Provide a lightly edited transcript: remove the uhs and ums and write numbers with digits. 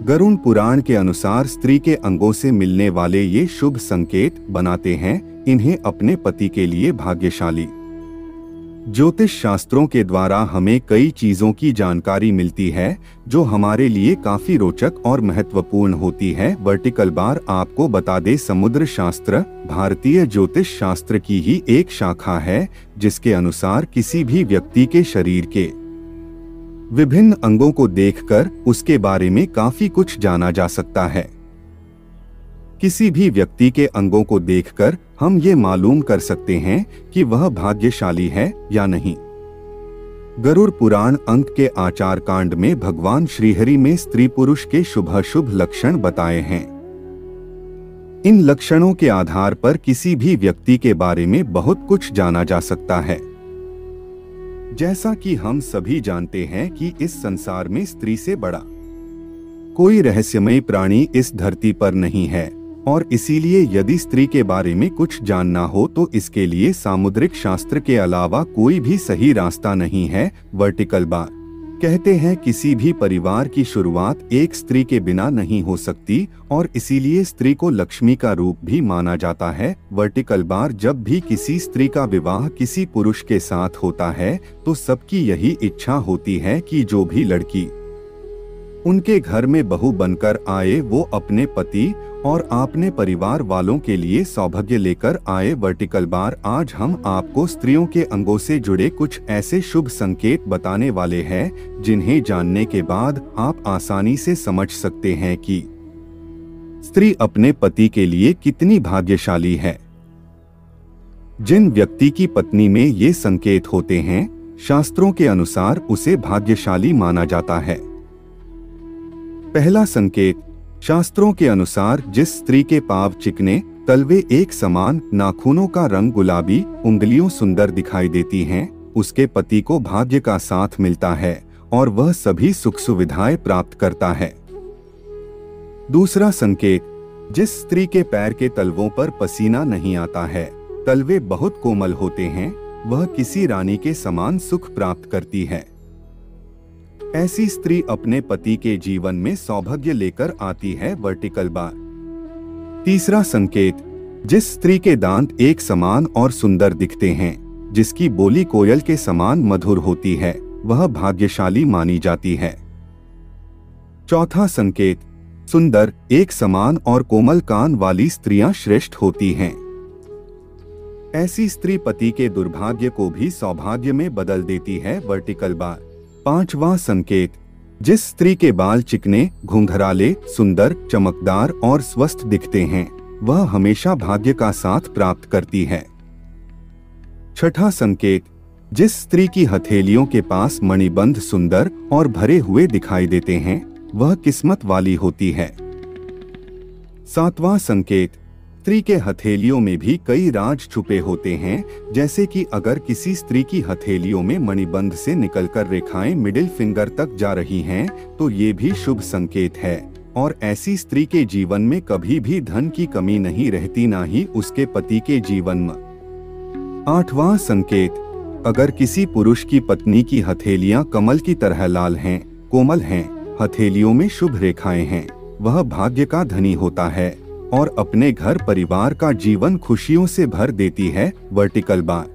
गरुड़ पुराण के अनुसार स्त्री के अंगों से मिलने वाले ये शुभ संकेत बनाते हैं इन्हें अपने पति के लिए भाग्यशाली। ज्योतिष शास्त्रों के द्वारा हमें कई चीजों की जानकारी मिलती है जो हमारे लिए काफी रोचक और महत्वपूर्ण होती है। वर्टिकल बार आपको बता दे, समुद्र शास्त्र भारतीय ज्योतिष शास्त्र की ही एक शाखा है जिसके अनुसार किसी भी व्यक्ति के शरीर के विभिन्न अंगों को देखकर उसके बारे में काफी कुछ जाना जा सकता है। किसी भी व्यक्ति के अंगों को देखकर हम ये मालूम कर सकते हैं कि वह भाग्यशाली है या नहीं। गरुड़ पुराण अंक के आचार कांड में भगवान श्रीहरि में स्त्री पुरुष के शुभ लक्षण बताए हैं। इन लक्षणों के आधार पर किसी भी व्यक्ति के बारे में बहुत कुछ जाना जा सकता है। जैसा कि हम सभी जानते हैं कि इस संसार में स्त्री से बड़ा कोई रहस्यमय प्राणी इस धरती पर नहीं है और इसीलिए यदि स्त्री के बारे में कुछ जानना हो तो इसके लिए सामुद्रिक शास्त्र के अलावा कोई भी सही रास्ता नहीं है। वर्टिकल बार कहते हैं किसी भी परिवार की शुरुआत एक स्त्री के बिना नहीं हो सकती और इसीलिए स्त्री को लक्ष्मी का रूप भी माना जाता है। वर्टिकल बार जब भी किसी स्त्री का विवाह किसी पुरुष के साथ होता है तो सबकी यही इच्छा होती है कि जो भी लड़की उनके घर में बहू बनकर आए वो अपने पति और अपने परिवार वालों के लिए सौभाग्य लेकर आए। वर्टिकल बार आज हम आपको स्त्रियों के अंगों से जुड़े कुछ ऐसे शुभ संकेत बताने वाले हैं जिन्हें जानने के बाद आप आसानी से समझ सकते हैं कि स्त्री अपने पति के लिए कितनी भाग्यशाली है। जिन व्यक्ति की पत्नी में ये संकेत होते हैं शास्त्रों के अनुसार उसे भाग्यशाली माना जाता है। पहला संकेत, शास्त्रों के अनुसार जिस स्त्री के पांव चिकने, तलवे एक समान, नाखूनों का रंग गुलाबी, उंगलियों सुंदर दिखाई देती हैं, उसके पति को भाग्य का साथ मिलता है और वह सभी सुख सुविधाएं प्राप्त करता है। दूसरा संकेत, जिस स्त्री के पैर के तलवों पर पसीना नहीं आता है, तलवे बहुत कोमल होते हैं, वह किसी रानी के समान सुख प्राप्त करती है। ऐसी स्त्री अपने पति के जीवन में सौभाग्य लेकर आती है। वर्टिकल बार तीसरा संकेत, जिस स्त्री के दांत एक समान और सुंदर दिखते हैं, जिसकी बोली कोयल के समान मधुर होती है, वह भाग्यशाली मानी जाती है। चौथा संकेत, सुंदर एक समान और कोमल कान वाली स्त्रियां श्रेष्ठ होती हैं। ऐसी स्त्री पति के दुर्भाग्य को भी सौभाग्य में बदल देती है। वर्टिकल बार पांचवा संकेत, जिस स्त्री के बाल चिकने, घुंघराले, सुंदर, चमकदार और स्वस्थ दिखते हैं, वह हमेशा भाग्य का साथ प्राप्त करती है। छठा संकेत, जिस स्त्री की हथेलियों के पास मणिबंध सुंदर और भरे हुए दिखाई देते हैं, वह किस्मत वाली होती है। सातवां संकेत, स्त्री के हथेलियों में भी कई राज छुपे होते हैं, जैसे कि अगर किसी स्त्री की हथेलियों में मणिबंध से निकलकर रेखाएं मिडिल फिंगर तक जा रही हैं, तो ये भी शुभ संकेत है और ऐसी स्त्री के जीवन में कभी भी धन की कमी नहीं रहती, ना ही उसके पति के जीवन में। आठवां संकेत, अगर किसी पुरुष की पत्नी की हथेलियां कमल की तरह लाल हैं, कोमल हैं, हथेलियों में शुभ रेखाएं हैं, वह भाग्य का धनी होता है और अपने घर परिवार का जीवन खुशियों से भर देती है। Vertical bar